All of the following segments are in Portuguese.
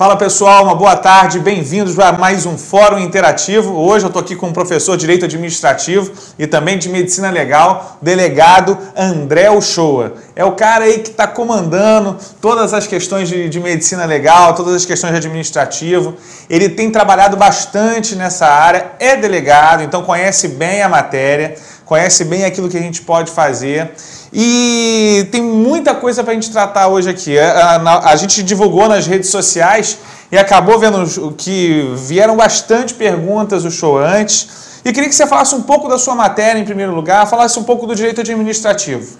Fala pessoal, uma boa tarde, bem-vindos a mais um Fórum Interativo. Hoje eu estou aqui com o professor de Direito Administrativo e também de Medicina Legal, delegado André Uchoa. É o cara aí que está comandando todas as questões de medicina legal, todas as questões de administrativo. Ele tem trabalhado bastante nessa área, é delegado, então conhece bem a matéria, conhece bem aquilo que a gente pode fazer. E tem muita coisa para a gente tratar hoje aqui. A gente divulgou nas redes sociais e acabou vendo que vieram bastante perguntas do show antes. E queria que você falasse um pouco da sua matéria em primeiro lugar, falasse um pouco do direito administrativo.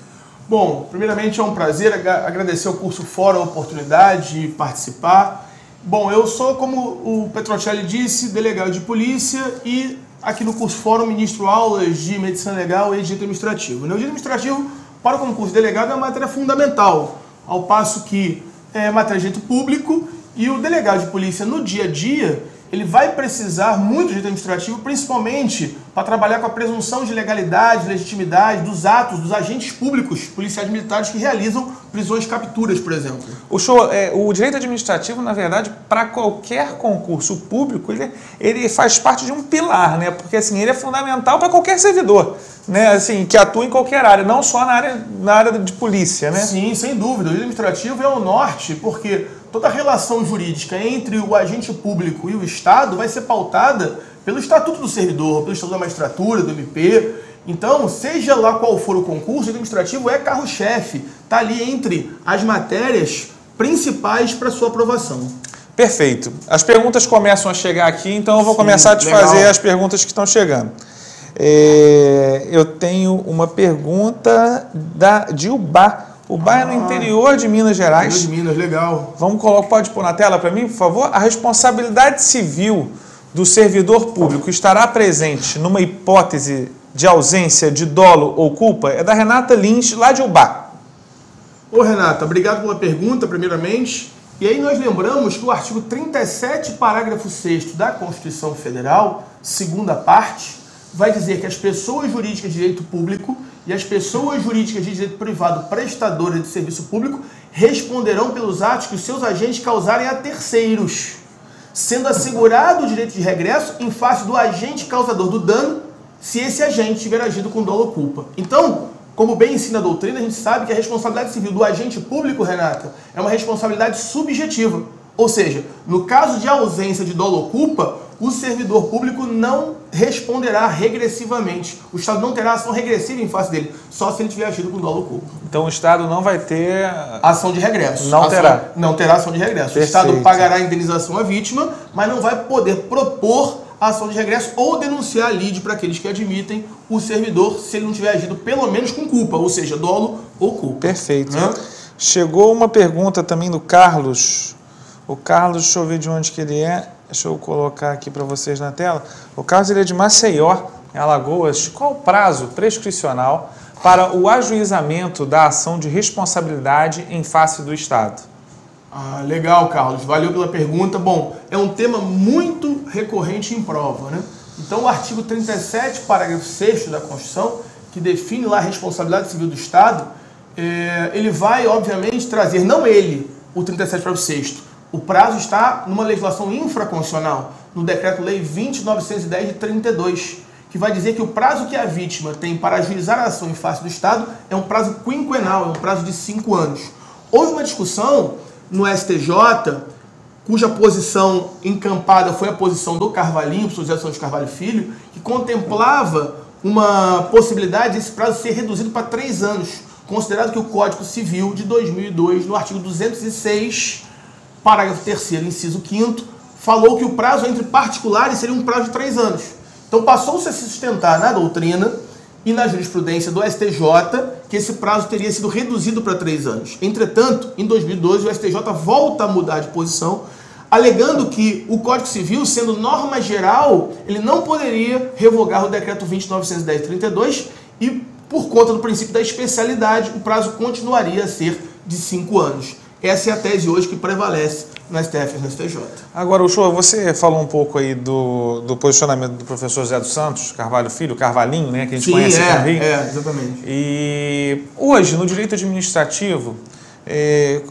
Bom, primeiramente é um prazer agradecer ao curso Fórum a oportunidade de participar. Bom, eu sou, como o Petrocelli disse, delegado de polícia e aqui no curso Fórum ministro aulas de medicina legal e direito administrativo. No direito administrativo, para o concurso de delegado é uma matéria fundamental, ao passo que é matéria de direito público e o delegado de polícia no dia a dia, ele vai precisar muito de direito administrativo, principalmente para trabalhar com a presunção de legalidade, legitimidade dos atos dos agentes públicos, policiais militares que realizam prisões e capturas, por exemplo. O direito administrativo, na verdade, para qualquer concurso público, ele faz parte de um pilar, né? Porque assim, ele é fundamental para qualquer servidor, né? Assim, que atua em qualquer área, não só na área de polícia, né? Sim, sem dúvida. O direito administrativo é o norte, porque toda a relação jurídica entre o agente público e o Estado vai ser pautada pelo Estatuto do Servidor, pelo Estatuto da Magistratura, do MP. Então, seja lá qual for o concurso, o direito administrativo é carro-chefe, está ali entre as matérias principais para sua aprovação. Perfeito. As perguntas começam a chegar aqui, então eu vou começar a te fazer as perguntas que estão chegando. Eu tenho uma pergunta de Ubá. Ubá é no interior de Minas Gerais. De Minas, legal. Pode pôr na tela para mim, por favor? A responsabilidade civil do servidor público estará presente numa hipótese de ausência de dolo ou culpa? É da Renata Lins, lá de Ubá. Ô Renata, obrigado pela pergunta, primeiramente. E aí nós lembramos que o artigo 37, parágrafo 6º da Constituição Federal, segunda parte, vai dizer que as pessoas jurídicas de direito público e as pessoas jurídicas de direito privado prestadoras de serviço público responderão pelos atos que os seus agentes causarem a terceiros, sendo assegurado o direito de regresso em face do agente causador do dano, se esse agente tiver agido com dolo ou culpa. Então, como bem ensina a doutrina, a gente sabe que a responsabilidade civil do agente público, Renata, é uma responsabilidade subjetiva. Ou seja, no caso de ausência de dolo ou culpa, o servidor público não responderá regressivamente. O Estado não terá ação regressiva em face dele, só se ele tiver agido com dolo ou culpa. Então o Estado não vai ter ação de regresso. Não terá ação de regresso. Perfeito. O Estado pagará a indenização à vítima, mas não vai poder propor a ação de regresso ou denunciar a lide para aqueles que admitem o servidor se ele não tiver agido pelo menos com culpa, ou seja, dolo ou culpa. Perfeito. Chegou uma pergunta também do Carlos. O Carlos, deixa eu ver de onde que ele é. Deixa eu colocar aqui para vocês na tela. O Carlos ele é de Maceió, em Alagoas. Qual o prazo prescricional para o ajuizamento da ação de responsabilidade em face do Estado? Legal, Carlos. Valeu pela pergunta. Bom, é um tema muito recorrente em prova, né? Então, o artigo 37, parágrafo 6º da Constituição, que define lá a responsabilidade civil do Estado, ele vai, obviamente, trazer, não ele, o 37, parágrafo 6º, o prazo está numa legislação infraconstitucional, no Decreto-Lei 20.910 de 32, que vai dizer que o prazo que a vítima tem para ajuizar a ação em face do Estado é um prazo quinquenal, é um prazo de 5 anos. Houve uma discussão no STJ, cuja posição encampada foi a posição do Carvalhinho, professor José Santos Carvalho Filho, que contemplava uma possibilidade desse prazo ser reduzido para 3 anos, considerado que o Código Civil de 2002, no artigo 206, parágrafo 3º, inciso 5º, falou que o prazo entre particulares seria um prazo de 3 anos. Então passou-se a se sustentar na doutrina e na jurisprudência do STJ que esse prazo teria sido reduzido para 3 anos. Entretanto, em 2012, o STJ volta a mudar de posição, alegando que o Código Civil, sendo norma geral, ele não poderia revogar o Decreto 20.910 de 32 e, por conta do princípio da especialidade, o prazo continuaria a ser de 5 anos. Essa é a tese hoje que prevalece no STF e no STJ. Agora, Uchoa, você falou um pouco aí do posicionamento do professor José dos Santos Carvalho Filho, Carvalhinho, né, que a gente conhece aqui no Rio. Exatamente. E hoje, no direito administrativo,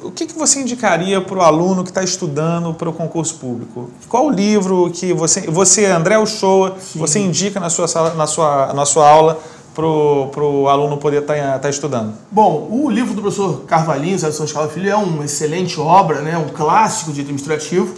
O que você indicaria para o aluno que está estudando para o concurso público? Qual o livro que você André Uchoa, você indica na sua aula para o aluno poder estar estudando? Bom, o livro do professor Carvalhinho, Zé Santos Carlos Filho, é uma excelente obra, né? Um clássico de administrativo.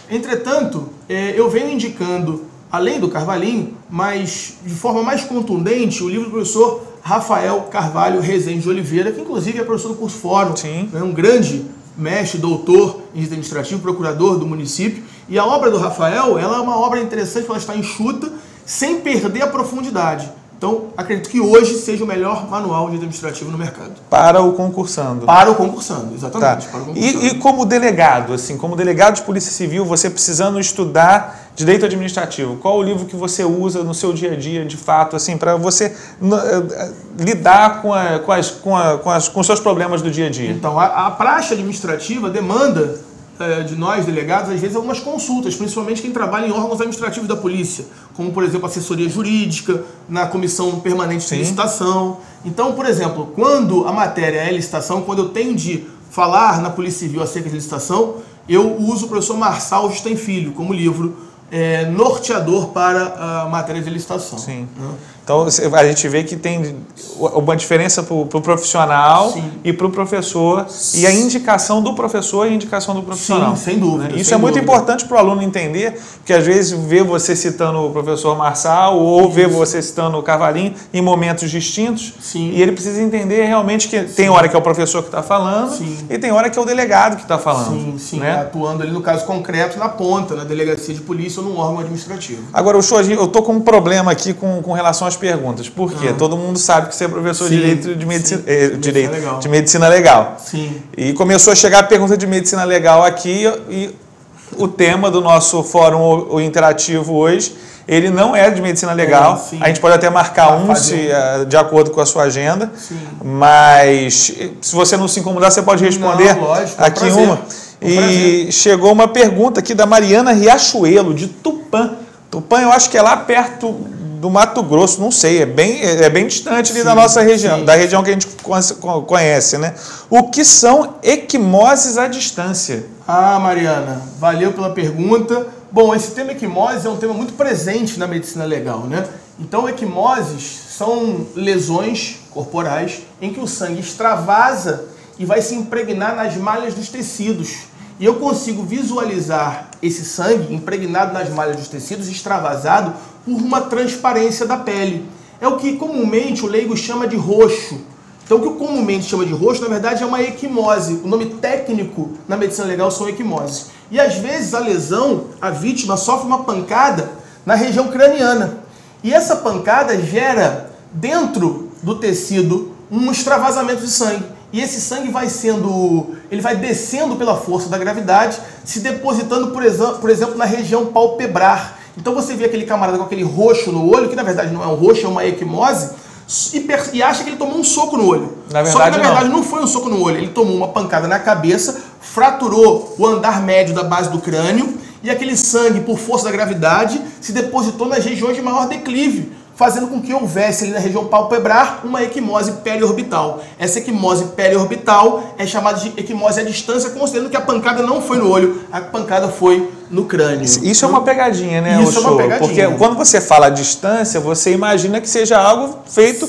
Entretanto, eu venho indicando, além do Carvalhinho, mas de forma mais contundente, o livro do professor Rafael Carvalho Rezende de Oliveira, que inclusive é professor do curso Fórum, né? Um grande mestre, doutor em administrativo, procurador do município. E a obra do Rafael, ela é uma obra interessante, porque ela está enxuta, sem perder a profundidade. Então, acredito que hoje seja o melhor manual de administrativo no mercado. Para o concursando. Para o concursando, exatamente. Tá. Para o concursando. E como delegado, assim, como delegado de Polícia Civil, você precisando estudar direito administrativo, qual o livro que você usa no seu dia a dia, de fato, assim, para você lidar com os seus problemas do dia a dia? Então, a praxe administrativa demanda de nós, delegados, às vezes algumas consultas, principalmente quem trabalha em órgãos administrativos da polícia, como, por exemplo, assessoria jurídica, na comissão permanente de licitação. Então, por exemplo, quando a matéria é licitação, quando eu tenho de falar na Polícia Civil acerca de licitação, eu uso o professor Marçal Justem Filho como livro norteador para a matéria de licitação. Sim. Então, a gente vê que tem uma diferença para o profissional e para o professor, e a indicação do professor e a indicação do profissional. Sim, sem dúvida. Isso é muito importante para o aluno entender, porque às vezes vê você citando o professor Marçal ou vê você citando o Carvalhinho em momentos distintos, e ele precisa entender realmente que tem hora que é o professor que está falando e tem hora que é o delegado que está falando. Né? Atuando ali no caso concreto, na ponta, na delegacia de polícia ou num órgão administrativo. Agora, eu estou com um problema aqui com relação às perguntas. Por quê? Todo mundo sabe que você é professor de direito de medicina, de medicina legal. Sim. E começou a chegar a pergunta de medicina legal aqui, e o tema do nosso fórum interativo hoje, ele não é de medicina legal. A gente pode até marcar de acordo com a sua agenda. Mas se você não se incomodar, você pode responder aqui uma. E chegou uma pergunta aqui da Mariana Riachuelo, de Tupã. Tupã, eu acho que é lá perto do Mato Grosso, não sei, é bem distante ali da nossa região, da região que a gente conhece, né? O que são equimoses à distância? Ah, Mariana, valeu pela pergunta. Bom, esse tema equimose é um tema muito presente na medicina legal, né? Então, equimoses são lesões corporais em que o sangue extravasa e vai se impregnar nas malhas dos tecidos. E eu consigo visualizar esse sangue impregnado nas malhas dos tecidos, extravasado por uma transparência da pele. É o que comumente o leigo chama de roxo. Então, o que comumente chama de roxo, na verdade, é uma equimose. O nome técnico na medicina legal são equimoses. E às vezes a lesão, a vítima sofre uma pancada na região craniana. E essa pancada gera dentro do tecido um extravasamento de sangue. E esse sangue ele vai descendo pela força da gravidade, se depositando, por exemplo, na região palpebrar. Então você vê aquele camarada com aquele roxo no olho, que na verdade não é um roxo, é uma equimose, e acha que ele tomou um soco no olho. Só que na verdade não foi um soco no olho, ele tomou uma pancada na cabeça, fraturou o andar médio da base do crânio, e aquele sangue, por força da gravidade, se depositou nas regiões de maior declive, fazendo com que houvesse ali na região palpebrar uma equimose periorbital. Essa equimose periorbital é chamada de equimose à distância, considerando que a pancada não foi no olho, a pancada foi no crânio. Isso é uma pegadinha, né? Isso é uma pegadinha. Porque quando você fala à distância, você imagina que seja algo feito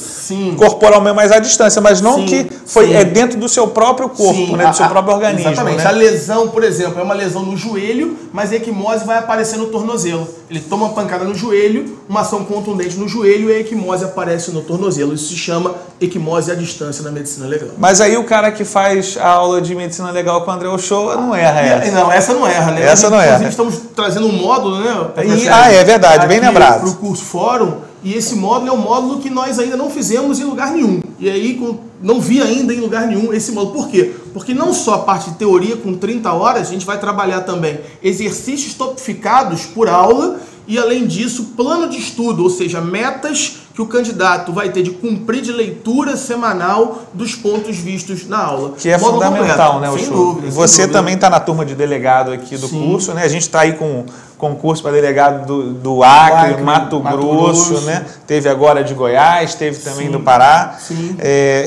corporalmente, mas à distância, mas não que é dentro do seu próprio corpo, né? Do seu próprio organismo. Exatamente. Né? A lesão, por exemplo, é uma lesão no joelho, mas a equimose vai aparecer no tornozelo. Ele toma uma pancada no joelho, uma ação contundente no joelho, e a equimose aparece no tornozelo. Isso se chama equimose à distância na medicina legal. Mas aí o cara que faz a aula de medicina legal com o André Uchoa não erra essa. Não, essa não erra, né? Essa não erra. Estamos trazendo um módulo, né? É verdade, bem lembrado. Para o curso Fórum, e esse módulo é um módulo que nós ainda não fizemos em lugar nenhum. E aí, não vi ainda em lugar nenhum esse módulo. Por quê? Porque não só a parte de teoria, com 30 horas, a gente vai trabalhar também exercícios topificados por aula e, além disso, plano de estudo, ou seja, metas que o candidato vai ter de cumprir de leitura semanal dos pontos vistos na aula. Que é fundamental, né, Sem dúvida. Você também está na turma de delegado aqui do curso, né? A gente está aí com concurso para delegado do Acre, Mato Grosso, né? Teve agora de Goiás, teve também do Pará. Sim.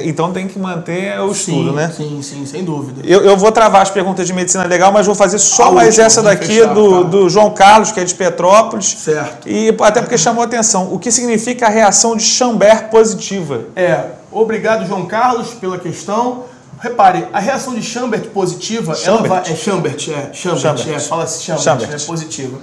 Então tem que manter o estudo, né? Sim, sem dúvida. Eu vou travar as perguntas de medicina legal, mas vou fazer só mais essa daqui do João Carlos, que é de Petrópolis. Certo. E até porque chamou a atenção. O que significa a reação de Chamber positiva? Obrigado, João Carlos, pela questão. Repare, a reação de Chambert positiva, fala-se Chambert, é positiva.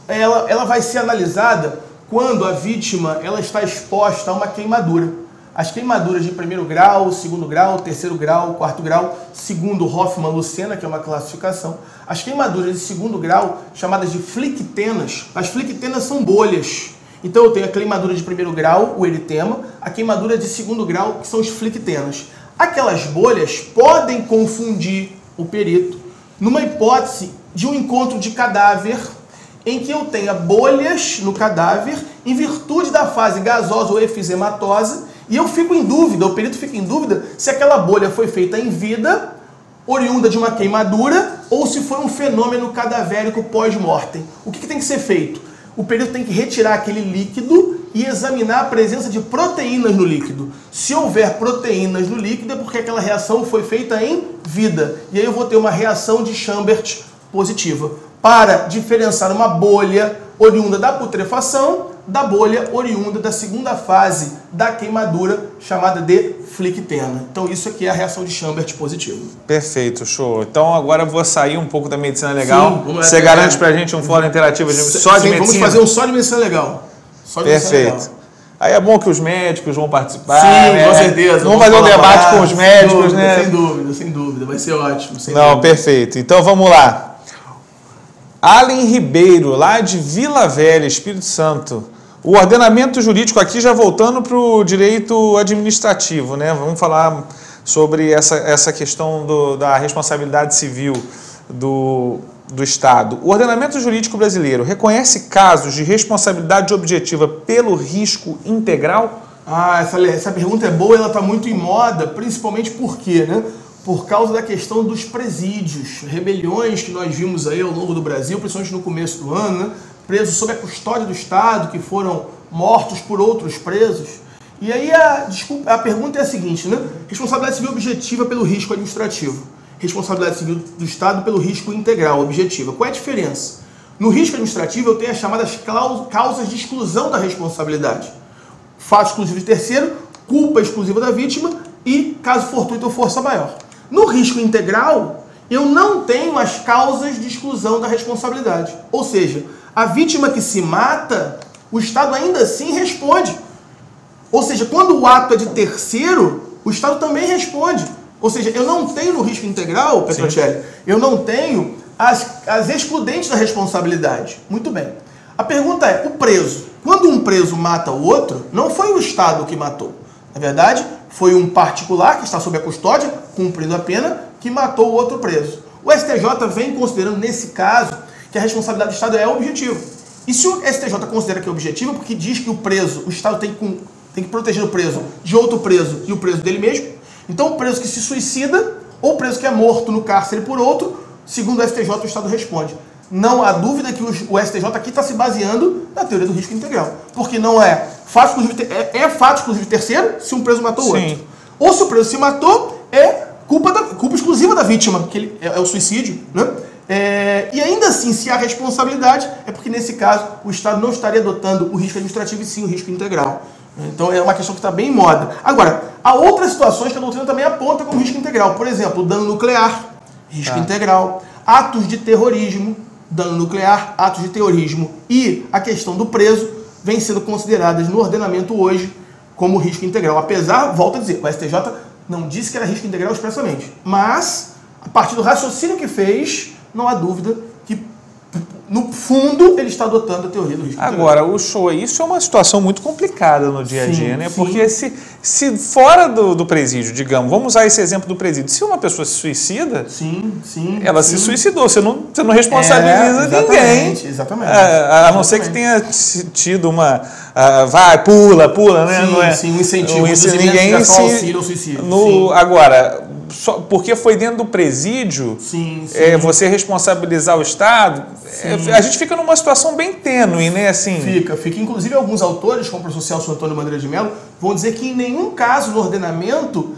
Ela vai ser analisada quando a vítima ela está exposta a uma queimadura. As queimaduras de 1º grau, 2º grau, 3º grau, 4º grau, segundo Hoffmann-Lucena, que é uma classificação. As queimaduras de 2º grau, chamadas de flictenas, as flictenas são bolhas. Então eu tenho a queimadura de 1º grau, o eritema, a queimadura de 2º grau, que são os flictenas. Aquelas bolhas podem confundir o perito numa hipótese de um encontro de cadáver em que eu tenha bolhas no cadáver em virtude da fase gasosa ou efisematosa e eu fico em dúvida, o perito fica em dúvida se aquela bolha foi feita em vida, oriunda de uma queimadura ou se foi um fenômeno cadavérico pós-mortem. O que tem que ser feito? O perito tem que retirar aquele líquido e examinar a presença de proteínas no líquido. Se houver proteínas no líquido é porque aquela reação foi feita em vida. E aí eu vou ter uma reação de Chambert positiva. Para diferenciar uma bolha oriunda da putrefação da bolha oriunda da segunda fase da queimadura, chamada de flictena. Então isso aqui é a reação de Chambert positiva. Perfeito, show. Então agora eu vou sair um pouco da medicina legal. Sim, você garante pra gente um fórum interativo só de medicina? Vamos fazer um só de medicina legal. Perfeito. Aí é bom que os médicos vão participar. Sim, com certeza. Vamos fazer um debate com os médicos, né? Sem dúvida. Vai ser ótimo. Perfeito. Então vamos lá. Allen Ribeiro, lá de Vila Velha, Espírito Santo. O ordenamento jurídico aqui, já voltando para o direito administrativo, né? Vamos falar sobre essa questão da responsabilidade civil do Estado. O ordenamento jurídico brasileiro reconhece casos de responsabilidade objetiva pelo risco integral? Essa pergunta é boa, ela está muito em moda, principalmente por quê, né? Por causa da questão dos presídios, rebeliões que nós vimos aí ao longo do Brasil, principalmente no começo do ano, né? Presos sob a custódia do Estado, que foram mortos por outros presos. E aí a pergunta é a seguinte, né? Responsabilidade civil objetiva pelo risco administrativo. Responsabilidade civil do Estado pelo risco integral, objetiva. Qual é a diferença? No risco administrativo eu tenho as chamadas causas de exclusão da responsabilidade. Fato exclusivo de terceiro, culpa exclusiva da vítima e caso fortuito ou força maior. No risco integral, eu não tenho as causas de exclusão da responsabilidade. Ou seja, a vítima que se mata, o Estado ainda assim responde. Ou seja, quando o ato é de terceiro, o Estado também responde. Ou seja, eu não tenho no risco integral, Petrocelli, eu não tenho as excludentes da responsabilidade. Muito bem. A pergunta é, o preso, quando um preso mata o outro, não foi o Estado que matou. Na verdade, foi um particular que está sob a custódia, cumprindo a pena, que matou o outro preso. O STJ vem considerando, nesse caso, que a responsabilidade do Estado é objetiva. E se o STJ considera que é objetiva, porque diz que o Estado tem que proteger o preso de outro preso e o preso dele mesmo, então o preso que se suicida ou o preso que é morto no cárcere por outro, segundo o STJ, o Estado responde. Não há dúvida que o STJ aqui está se baseando na teoria do risco integral. Porque não é fato exclusivo de terceiro se um preso matou o outro. Ou se o preso se matou, é culpa exclusiva da vítima, que é o suicídio, né? E ainda assim, se há responsabilidade, é porque nesse caso o Estado não estaria adotando o risco administrativo e sim o risco integral. Então é uma questão que está bem em moda. Agora, há outras situações que a doutrina também aponta como risco integral. Por exemplo, dano nuclear, risco integral, atos de terrorismo, dano nuclear, atos de terrorismo e a questão do preso vêm sendo consideradas no ordenamento hoje como risco integral. Apesar, volto a dizer, o STJ não disse que era risco integral expressamente, mas a partir do raciocínio que fez, não há dúvida que, no fundo, ele está adotando a teoria do risco integral. Agora, isso é uma situação muito complicada no dia a dia, né? Sim. Porque se fora do presídio, digamos, vamos usar esse exemplo do presídio, se uma pessoa se suicida, ela se suicidou, você não responsabiliza ninguém. Exatamente. A não ser que tenha tido uma... pula, né? Um incentivo. Ninguém auxílio ou suicídio. Agora, porque foi dentro do presídio, sim, sim. Você responsabilizar o Estado, a gente fica numa situação bem tênue, né? Assim, fica. Inclusive, alguns autores, como o professor Celso Antônio Bandeira de Mello, vão dizer que em nenhum caso no ordenamento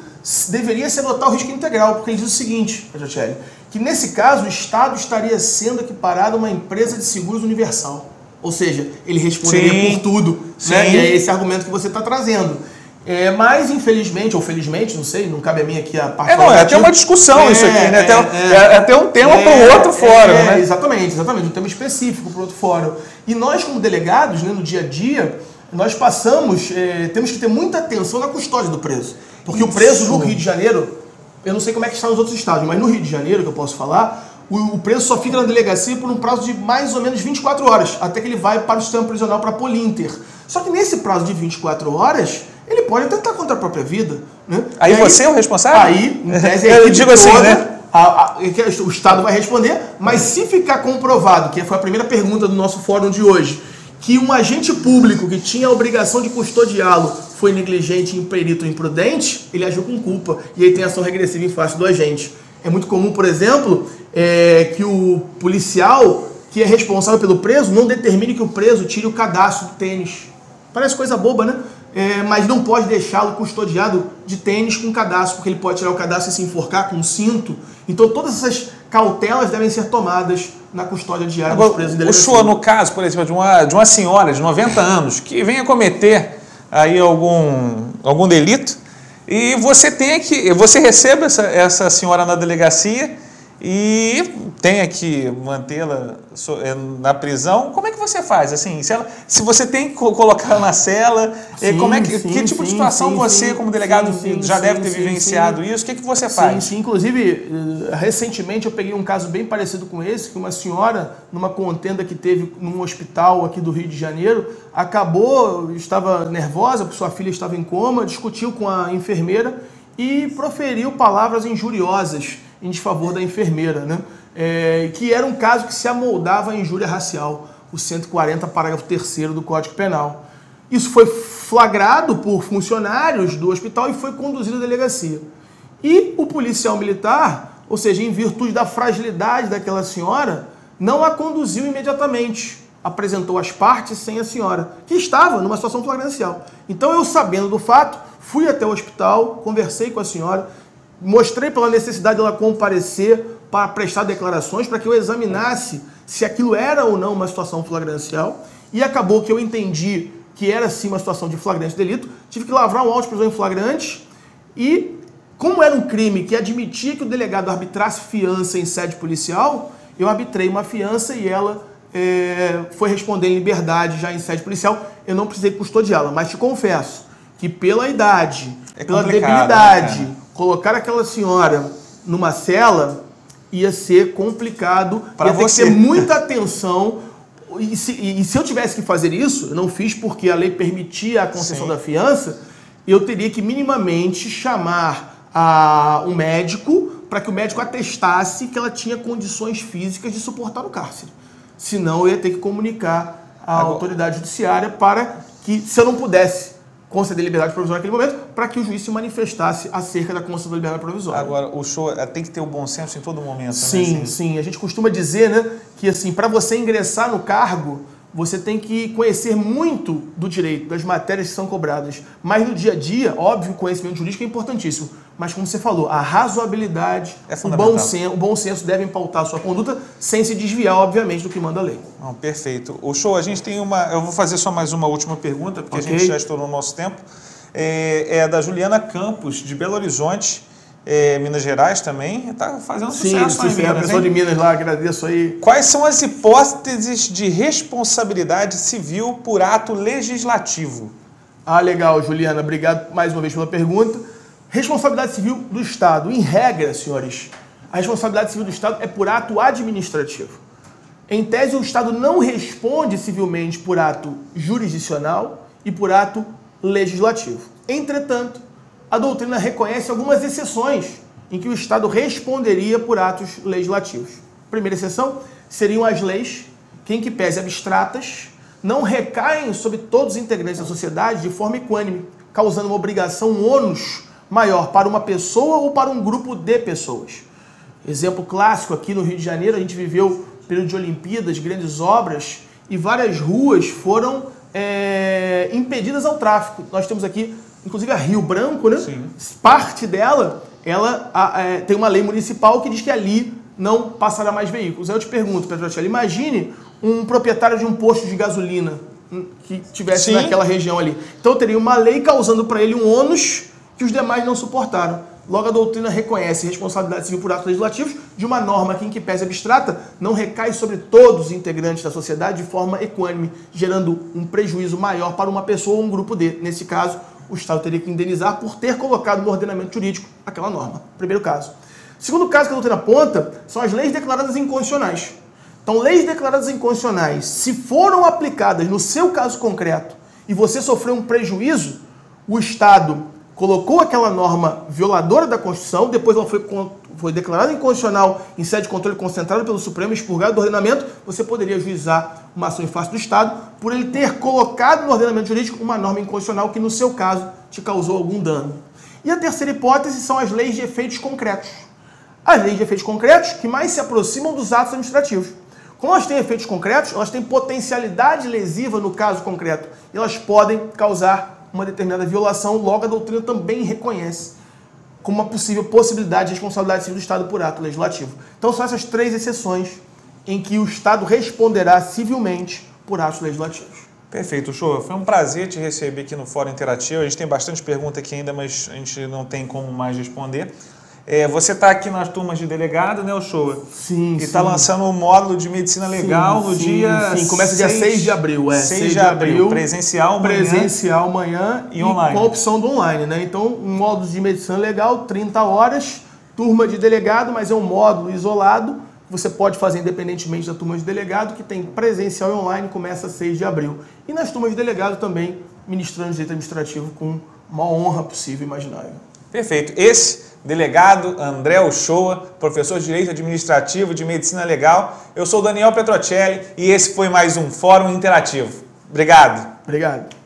deveria se adotar o risco integral, porque ele diz o seguinte, Pajatelli, que nesse caso o Estado estaria sendo equiparado a uma empresa de seguros universal. Ou seja, ele responderia por tudo. Né? E é esse argumento que você está trazendo. Mas, infelizmente, ou felizmente, não sei, não cabe a mim aqui a parte... É até uma discussão isso aqui, né? É até um tema para o outro fórum, né? Exatamente, um tema específico para o outro fórum. E nós, como delegados, né, no dia a dia, nós passamos, temos que ter muita atenção na custódia do preso. Porque o preso no Rio de Janeiro, eu não sei como é que está nos outros estados, mas no Rio de Janeiro, que eu posso falar, o preso só fica na delegacia por um prazo de mais ou menos 24 horas, até que ele vai para o sistema prisional, para a Polinter. Só que nesse prazo de 24 horas, ele pode atentar contra a própria vida. Né? Aí você é o responsável? Aí, em tese, eu digo assim, né? O Estado vai responder, mas se ficar comprovado, que foi a primeira pergunta do nosso fórum de hoje, que um agente público que tinha a obrigação de custodiá-lo foi negligente, imperito ou imprudente, ele agiu com culpa. E aí tem ação regressiva em face do agente. É muito comum, por exemplo, que o policial que é responsável pelo preso não determine que o preso tire o cadastro do tênis. Parece coisa boba, né? Mas não pode deixá-lo custodiado de tênis com cadastro, porque ele pode tirar o cadastro e se enforcar com um cinto. Então todas essas cautelas devem ser tomadas na custódia diária dos presos em delegacia. O senhor, no caso, por exemplo, de uma senhora de 90 anos que venha cometer aí algum delito e você recebe essa senhora na delegacia e tenha que mantê-la na prisão, como é que você faz? Assim, se você tem que colocar ela na cela, que tipo de situação você, como delegado, já deve ter vivenciado isso? O que você faz? Sim. Inclusive, recentemente eu peguei um caso bem parecido com esse, que uma senhora, numa contenda que teve num hospital aqui do Rio de Janeiro, estava nervosa, porque sua filha estava em coma, discutiu com a enfermeira e proferiu palavras injuriosas em desfavor da enfermeira, né? Que era um caso que se amoldava à injúria racial, o 140, parágrafo 3º do Código Penal. Isso foi flagrado por funcionários do hospital e foi conduzido à delegacia. E o policial militar, ou seja, em virtude da fragilidade daquela senhora, não a conduziu imediatamente. Apresentou as partes sem a senhora, que estava numa situação flagrancial. Então eu, sabendo do fato, fui até o hospital, conversei com a senhora, mostrei pela necessidade dela comparecer para prestar declarações, para que eu examinasse se aquilo era ou não uma situação flagrancial, e acabou que eu entendi que era sim uma situação de flagrante delito, tive que lavrar um auto de prisão em flagrante, e como era um crime que admitia que o delegado arbitrasse fiança em sede policial, eu arbitrei uma fiança e ela foi responder em liberdade já em sede policial, eu não precisei custodiá-la, mas te confesso que pela idade, pela debilidade, né, colocar aquela senhora numa cela ia ser complicado, ia ter que ter muita atenção. E se eu tivesse que fazer isso, eu não fiz porque a lei permitia a concessão da fiança, eu teria que minimamente chamar um médico para que o médico atestasse que ela tinha condições físicas de suportar o cárcere. Senão eu ia ter que comunicar à autoridade judiciária para que, se eu não pudesse conceder liberdade provisória naquele momento, para que o juiz se manifestasse acerca da concessão da liberdade provisória. Agora, o show tem que ter o bom senso em todo momento, sim, né? Sim. A gente costuma dizer, né, que assim, para você ingressar no cargo, você tem que conhecer muito do direito, das matérias que são cobradas. Mas no dia a dia, óbvio, o conhecimento jurídico é importantíssimo. Mas como você falou, a razoabilidade, o bom senso devem pautar a sua conduta sem se desviar, obviamente, do que manda a lei. Não, perfeito. O show, a gente tem eu vou fazer só mais uma última pergunta, porque a gente já estourou o nosso tempo. É da Juliana Campos, de Belo Horizonte, Minas Gerais também. Está fazendo sucesso lá em Minas, a pessoa de Minas lá, agradeço aí. Quais são as hipóteses de responsabilidade civil por ato legislativo? Legal, Juliana. Obrigado mais uma vez pela pergunta. Responsabilidade civil do Estado. Em regra, senhores, a responsabilidade civil do Estado é por ato administrativo. Em tese, o Estado não responde civilmente por ato jurisdicional e por ato legislativo. Entretanto, a doutrina reconhece algumas exceções em que o Estado responderia por atos legislativos. Primeira exceção seriam as leis que, em que pese abstratas, não recaem sobre todos os integrantes da sociedade de forma equânime, causando uma obrigação, um ônus maior para uma pessoa ou para um grupo de pessoas. Exemplo clássico, aqui no Rio de Janeiro, a gente viveu período de Olimpíadas, grandes obras, e várias ruas foram impedidas ao tráfego. Nós temos aqui, inclusive, a Rio Branco, né? Sim. Parte dela, ela tem uma lei municipal que diz que ali não passará mais veículos. Aí eu te pergunto, Petrocelli, imagine um proprietário de um posto de gasolina que tivesse naquela região ali. Então teria uma lei causando para ele um ônus que os demais não suportaram. Logo, a doutrina reconhece responsabilidade civil por atos legislativos de uma norma que, em que pese abstrata, não recai sobre todos os integrantes da sociedade de forma equânime, gerando um prejuízo maior para uma pessoa ou um grupo de. Nesse caso, o Estado teria que indenizar por ter colocado no ordenamento jurídico aquela norma. Primeiro caso. Segundo caso que a doutrina aponta são as leis declaradas inconstitucionais. Então, leis declaradas inconstitucionais, se foram aplicadas no seu caso concreto e você sofreu um prejuízo, o Estado colocou aquela norma violadora da Constituição, depois ela foi declarada inconstitucional em sede de controle concentrado pelo Supremo, expurgado do ordenamento, você poderia ajuizar uma ação em face do Estado por ele ter colocado no ordenamento jurídico uma norma inconstitucional que, no seu caso, te causou algum dano. E a terceira hipótese são as leis de efeitos concretos. As leis de efeitos concretos que mais se aproximam dos atos administrativos. Como elas têm efeitos concretos, elas têm potencialidade lesiva no caso concreto. E elas podem causar uma determinada violação, logo a doutrina também reconhece como uma possível possibilidade de responsabilidade civil do Estado por ato legislativo. Então são essas três exceções em que o Estado responderá civilmente por atos legislativos. Perfeito, Shoa. Foi um prazer te receber aqui no Fórum Interativo. A gente tem bastante pergunta aqui ainda, mas a gente não tem como mais responder. Você está aqui nas turmas de delegado, né, Shoa? Sim, E está lançando o módulo de medicina legal no dia... Sim, começa dia 6 de abril. 6 de abril, presencial amanhã. Presencial amanhã e online. Com a opção do online, né? Então, um módulo de medicina legal, 30 horas, turma de delegado, mas é um módulo isolado. Você pode fazer independentemente da turma de delegado, que tem presencial e online, começa 6 de abril. E nas turmas de delegado também, ministrando direito administrativo com uma honra possível e imaginável. Perfeito. Esse delegado André Uchoa, professor de Direito Administrativo de Medicina Legal. Eu sou Daniel Petrocelli e esse foi mais um Fórum Interativo. Obrigado. Obrigado.